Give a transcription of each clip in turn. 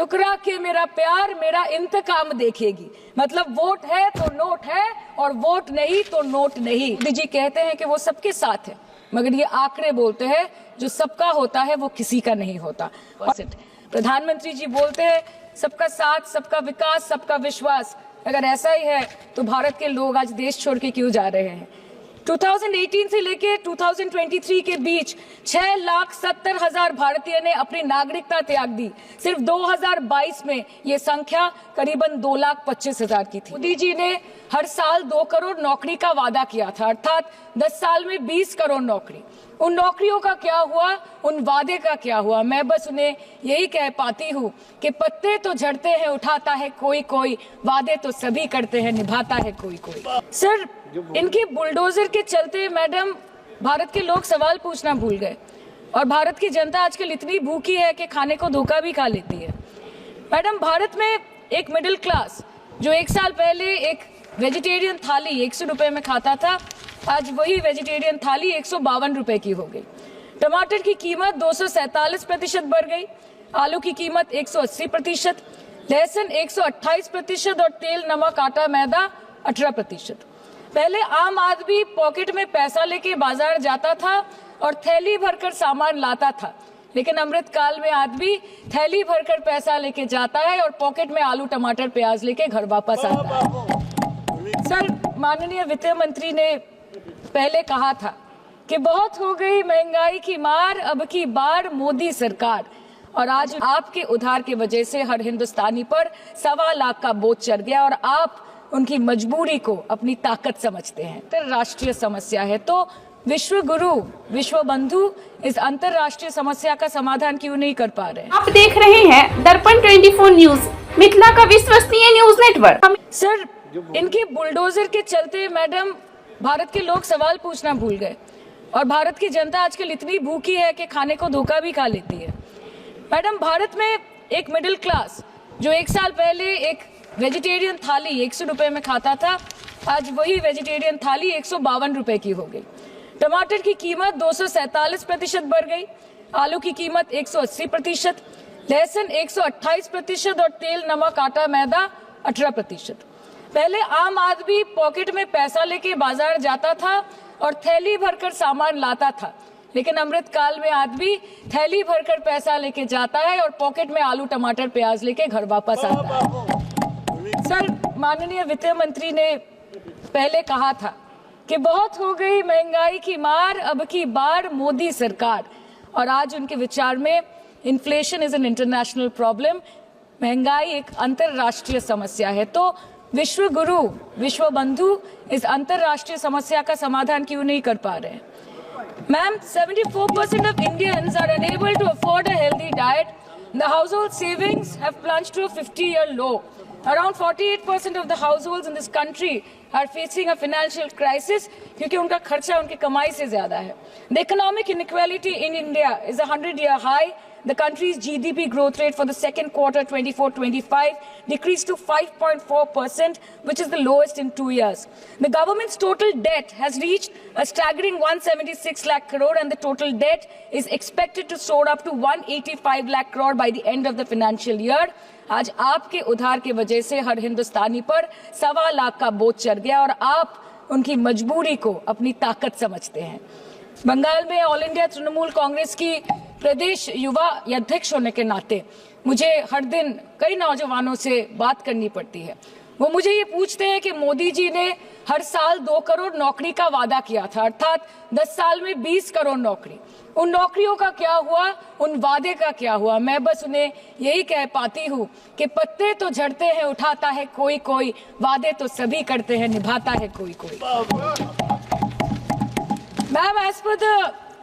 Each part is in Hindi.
ठुकरा के मेरा प्यार मेरा इंतकाम देखेगी। मतलब वोट है तो नोट है और वोट नहीं तो नोट नहीं। मोदी जी कहते हैं कि वो सबके साथ है, मगर ये आंकड़े बोलते हैं जो सबका होता है वो किसी का नहीं होता। प्रधानमंत्री जी बोलते हैं सबका साथ, सबका विकास, सबका विश्वास। अगर ऐसा ही है तो भारत के लोग आज देश छोड़ के क्यों जा रहे हैं? 2018 से लेके 2023 के बीच 6,70,000 भारतीय ने अपनी नागरिकता त्याग दी। सिर्फ 2022 में ये संख्या करीबन 2,25,000 की थी। मोदी जी ने हर साल 2 करोड़ नौकरी का वादा किया था, अर्थात 10 साल में 20 करोड़ नौकरी। उन नौकरियों का क्या हुआ, उन वादे का क्या हुआ? मैं बस उन्हें यही कह पाती हूँ कि पत्ते तो झड़ते हैं, उठाता है कोई कोई, वादे तो सभी करते हैं, निभाता है कोई कोई। सर, इनके बुलडोजर के चलते मैडम भारत के लोग सवाल पूछना भूल गए और भारत की जनता आजकल इतनी भूखी है कि खाने को धोखा भी खा लेती है। मैडम, भारत में एक मिडिल क्लास जो 1 साल पहले एक वेजिटेरियन थाली 100 रुपए में खाता था, आज वही वेजिटेरियन थाली 152 रुपए की हो गई। टमाटर की कीमत 247% बढ़ गई, आलू की कीमत 180%, लहसुन 128% और तेल, नमक, आटा, मैदा 18%। पहले आम आदमी पॉकेट में पैसा लेके बाजार जाता था और थैली भरकर सामान लाता था, लेकिन अमृत काल में आदमी थैली भरकर पैसा लेके जाता है और पॉकेट में आलू, टमाटर, प्याज लेके घर वापस आता है। सर, माननीय वित्त मंत्री ने पहले कहा था कि बहुत हो गई महंगाई की मार, अब की बार मोदी सरकार। और आज आपके उधार की वजह से हर हिंदुस्तानी पर 1.25 लाख का बोझ चढ़ गया और आप उनकी मजबूरी को अपनी ताकत समझते हैं। अंतरराष्ट्रीय समस्या है तो विश्व गुरु, विश्व बंधु इस अंतरराष्ट्रीय समस्या का समाधान क्यों नहीं कर पा रहे? आप देख रहे हैं दर्पण 24 न्यूज, मिथिला का विश्वसनीय न्यूज नेटवर्क। सर, इनके बुलडोजर के चलते मैडम भारत के लोग सवाल पूछना भूल गए और भारत की जनता आजकल इतनी भूखी है कि खाने को धोखा भी खा लेती है। मैडम, भारत में एक मिडिल क्लास जो 1 साल पहले एक वेजिटेरियन थाली 100 रुपए में खाता था, आज वही वेजिटेरियन थाली 152 रुपए की हो गई। टमाटर की कीमत 247% बढ़ गई, आलू की कीमत 180%, लहसुन 128% और तेल, नमक, आटा, मैदा 18%। पहले आम आदमी पॉकेट में पैसा लेके बाजार जाता था और थैली भरकर सामान लाता था, लेकिन अमृत काल में आदमी थैली भरकर पैसा लेके जाता है और पॉकेट में आलू, टमाटर, प्याज लेके घर वापस आता है। सर, माननीय वित्त मंत्री ने पहले कहा था कि बहुत हो गई महंगाई की मार, अब की बार मोदी सरकार। और आज उनके विचार में inflation is an international problem, महंगाई एक अंतरराष्ट्रीय समस्या है तो विश्व गुरु, विश्व बंधु इस अंतरराष्ट्रीय समस्या का समाधान क्यों नहीं कर पा रहे हैं? Ma'am, 74% of Indians are unable to afford a healthy diet. The household savings have plunged to a 50-year low. Around 48% of the households in this country are facing a financial crisis क्योंकि उनका खर्चा उनकी कमाई से ज्यादा है। The economic inequality in India is a 100-year high. The country's GDP growth rate for the second quarter 24-25 decreased to 5.4%, which is the lowest in 2 years. The government's total debt has reached a staggering 176 lakh crore and the total debt is expected to soar up to 185 lakh crore by the end of the financial year. आज आपके उधार की वजह से हर हिंदुस्तानी पर 1.25 लाख का बोझ चढ़ गया और आप उनकी मजबूरी को अपनी ताकत समझते हैं। बंगाल में ऑल इंडिया तृणमूल कांग्रेस की प्रदेश युवा अध्यक्ष होने के नाते मुझे हर दिन कई नौजवानों से बात करनी पड़ती है। वो मुझे ये पूछते हैं कि मोदी जी ने हर साल 2 करोड़ नौकरी का वादा किया था, अर्थात 10 साल में 20 करोड़ नौकरी। उन नौकरियों का क्या हुआ, उन वादे का क्या हुआ? मैं बस उन्हें यही कह पाती हूँ कि पत्ते तो झड़ते हैं, उठाता है कोई कोई, वादे तो सभी करते हैं, निभाता है कोई कोई। Ma'am, as per the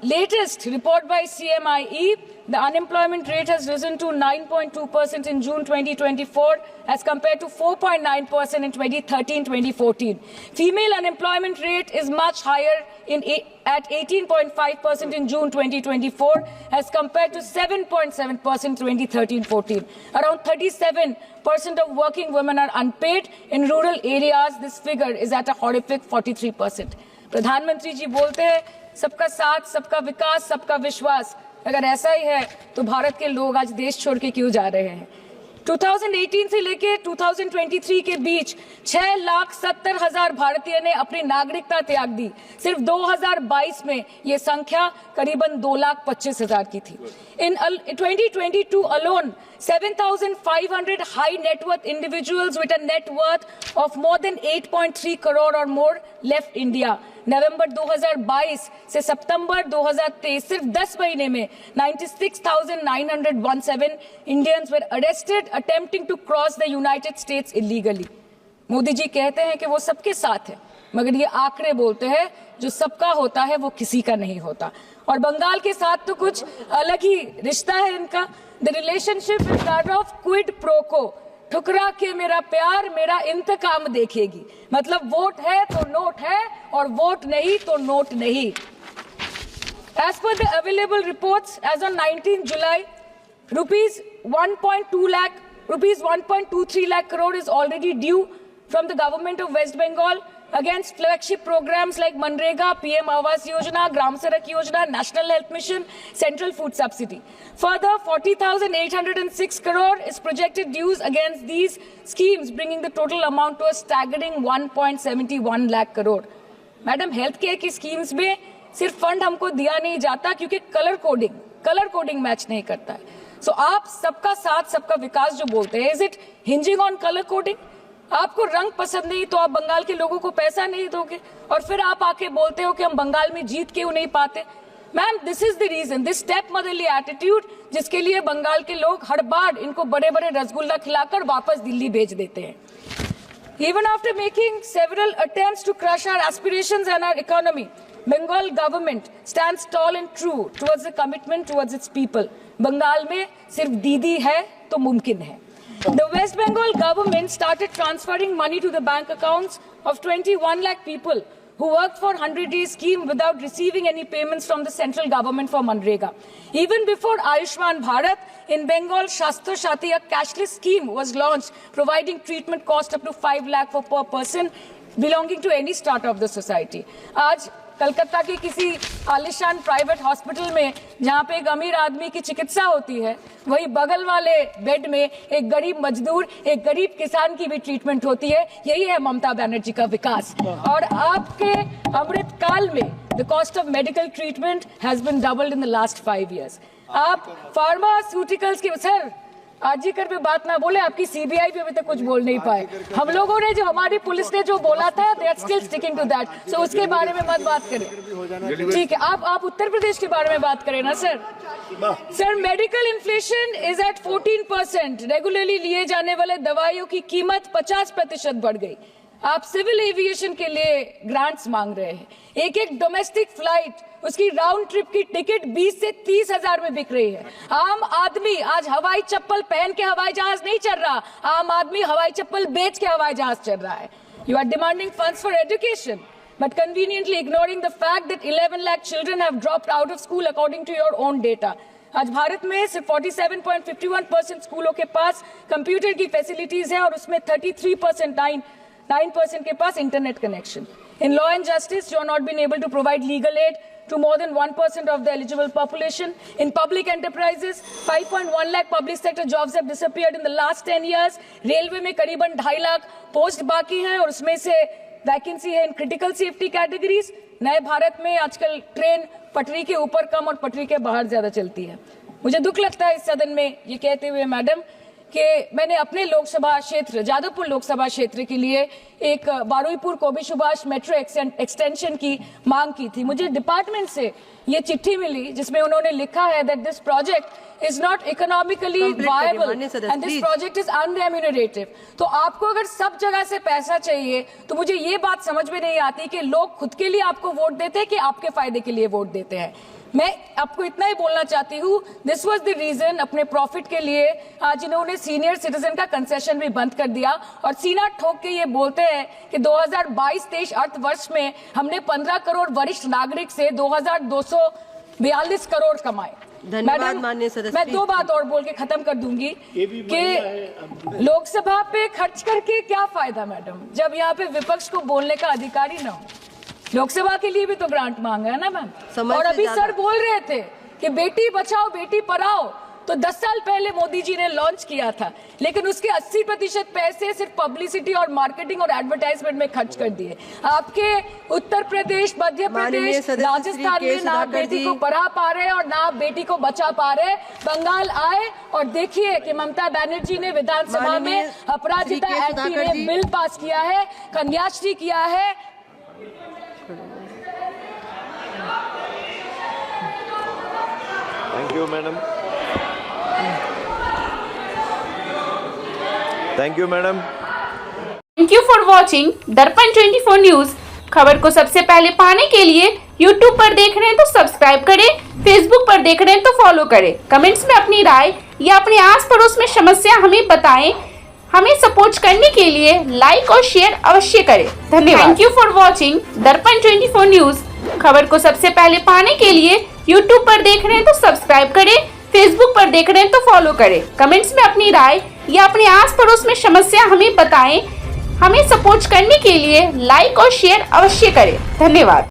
latest report by CMIE, the unemployment rate has risen to 9.2% in June 2024 as compared to 4.9% in 2013-2014. Female unemployment rate is much higher at 18.5% in June 2024 as compared to 7.7% 2013-14. Around 37% of working women are unpaid. In rural areas, this figure is at a horrific 43%. प्रधानमंत्री जी बोलते हैं सबका साथ, सबका विकास, सबका विश्वास। अगर ऐसा ही है तो भारत के लोग आज देश छोड़ के क्यों जा रहे हैं? 2018 से लेके 2023 के बीच 6,70,000 भारतीय ने अपनी नागरिकता त्याग दी। सिर्फ 2022 में ये संख्या करीबन 2,25,000 की थी। In 2022 alone, 7,500 high net worth individuals with a net worth of more than 8.3 crore or more left India. नवंबर 2022 से सितंबर 2023 सिर्फ 10 महीने में 96,917 Indians were arrested attempting to cross the United States illegally. Modi ji कहते हैं कि वो सबके साथ है, मगर ये आंकड़े बोलते हैं जो सबका होता है वो किसी का नहीं होता। और बंगाल के साथ तो कुछ अलग ही रिश्ता है इनका। The relationship is that of quid pro को, ठुकरा के मेरा प्यार मेरा इंतकाम देखेगी। मतलब वोट है तो नोट है और वोट नहीं तो नोट नहीं। As per the available reports, as on 19 July, rupees 1.23 lakh crore is already due from the government of West Bengal against flagship programs like Manrega, PM Awas Yojana, Gram Sadak Yojana, National Health Mission, Central Food Subsidy. Further, 40,806 crore is projected dues against these schemes, bringing the total amount to a staggering 1.71 lakh crore. Madam, health care की schemes में सिर्फ फंड हमको दिया नहीं जाता क्योंकि कलर कोडिंग मैच नहीं करता है। सो आप सबका साथ सबका विकास जो बोलते हैं, is it hinging on colour coding? आपको रंग पसंद नहीं तो आप बंगाल के लोगों को पैसा नहीं दोगे और फिर आप आके बोलते हो कि हम बंगाल में जीत क्यों नहीं पाते। Ma'am, this is the reason, this step motherly attitude, जिसके लिए बंगाल के लोग हर बार इनको बड़े बड़े रसगुल्ला खिलाकर वापस दिल्ली भेज देते हैं। Even after making several attempts to crush our aspirations and our economy, Bengal government stands tall and true towards the commitment towards its people. Bengal में सिर्फ दीदी है तो मुमकिन है। The West Bengal government started transferring money to the bank accounts of 21 lakh people who worked for 100-day scheme without receiving any payments from the central government for Manrega. Even before Ayushman Bharat, in Bengal, Shastra Shati, a cashless scheme was launched, providing treatment cost up to 5 lakh for per person belonging to any strata of the society. आज कलकत्ता के किसी आलिशान प्राइवेट हॉस्पिटल में जहां पे एक अमीर आदमी की चिकित्सा होती है, वही बगल वाले बेड में एक गरीब मजदूर, एक गरीब किसान की भी ट्रीटमेंट होती है। यही है ममता बनर्जी का विकास। और आपके अमृत काल में the cost of medical treatment has been doubled in the last 5 years। आप फार्मास्यूटिकल्स की, सर आरजीकर पे बात ना बोले, आपकी सीबीआई पे अभी तक कुछ बोल नहीं पाए। हम लोगों ने जो, हमारी पुलिस ने जो बोला था, they are still sticking to that. So उसके बारे में मत बात करें, ठीक है? आप उत्तर प्रदेश के बारे में बात करें ना sir. Sir, medical inflation is at 14%। Regularly लिए जाने वाले दवाइयों की कीमत 50% बढ़ गई। आप सिविल एविएशन के लिए ग्रांट्स मांग रहे हैं। एक डोमेस्टिक फ्लाइट, उसकी राउंड ट्रिप की टिकट 20 से 30 हजार में बिक रही है। आम आदमी आज हवाई चप्पल पहन के हवाई जहाज नहीं चल रहा, आम आदमी हवाई चप्पल बेच के हवाई जहाज चल रहा है। You are demanding funds for education but conveniently ignoring the fact that 11 lakh children have dropped out of school according to your own data. आज भारत में सिर्फ 47.51% स्कूलों के पास कंप्यूटर की फैसिलिटीज है और उसमें 33% के पास internet connection. In law and justice, you have not been able to provide legal aid to more than 1% of the eligible population. In public enterprises, 5.1 lakh public sector jobs have disappeared in the last 10 years. Railway में करीबन 2.5 लाख पोस्ट बाकी हैं और उसमें से वैकेंसी है इन क्रिटिकल सेफ्टी कैटेगरीज। नए भारत में आजकल ट्रेन पटरी के ऊपर कम और पटरी के बाहर ज्यादा चलती है। मुझे दुख लगता है इस सदन में ये कहते हुए मैडम कि मैंने अपने लोकसभा क्षेत्र जादवपुर लोकसभा क्षेत्र के लिए एक बारुईपुर कोबी सुभाष मेट्रो एक्सटेंशन की मांग की थी। मुझे डिपार्टमेंट से ये चिट्ठी मिली जिसमें उन्होंने लिखा है that this project is not economically viable and this project is unremunerative. तो आपको अगर सब जगह से पैसा चाहिए तो मुझे ये बात समझ में नहीं आती कि लोग खुद के लिए आपको वोट देते हैं कि आपके फायदे के लिए वोट देते हैं। मैं आपको इतना ही बोलना चाहती हूँ, दिस वाज द रीजन, अपने प्रॉफिट के लिए आज इन्होंने सीनियर सिटीजन का कंसेशन भी बंद कर दिया और सीना ठोक के ये बोलते हैं कि 2022-23 अर्थ वर्ष में हमने 15 करोड़ वरिष्ठ नागरिक से 2,242 करोड़ कमाए। धन्यवाद माननीय सदस्य। मैं 2 बात और बोल के खत्म कर दूंगी कि लोकसभा पे खर्च करके क्या फायदा मैडम, जब यहाँ पे विपक्ष को बोलने का अधिकार ही ना हो। लोकसभा के लिए भी तो ग्रांट मांगा है ना मैम। और अभी सर बोल रहे थे कि बेटी बचाओ बेटी पढ़ाओ, तो 10 साल पहले मोदी जी ने लॉन्च किया था, लेकिन उसके 80% पैसे सिर्फ पब्लिसिटी और मार्केटिंग और एडवर्टाइजमेंट में खर्च कर दिए। आपके उत्तर प्रदेश, मध्य प्रदेश, राजस्थान में ना आप बेटी को पढ़ा पा रहे और ना आप बेटी को बचा पा रहे। बंगाल आए और देखिए कि ममता बनर्जी ने विधानसभा में अपराजिता एक्ट में बिल पास किया है, कन्याश्री किया है। Thank you madam. Thank you madam. Thank you for watching दर्पण 24 न्यूज। खबर को सबसे पहले पाने के लिए YouTube पर देख रहे हैं तो सब्सक्राइब करें, Facebook पर देख रहे हैं तो फॉलो करें। कमेंट्स में अपनी राय या अपने आस पड़ोस में समस्या हमें बताएं। हमें सपोर्ट करने के लिए लाइक और शेयर अवश्य करें। धन्यवाद। थैंक यू फॉर वॉचिंग दर्पण 24 न्यूज। खबर को सबसे पहले पाने के लिए YouTube पर देख रहे हैं तो सब्सक्राइब करें, Facebook पर देख रहे हैं तो फॉलो करें। कमेंट्स में अपनी राय या अपने आस पड़ोस में समस्या हमें बताएं। हमें सपोर्ट करने के लिए लाइक और शेयर अवश्य करें। धन्यवाद।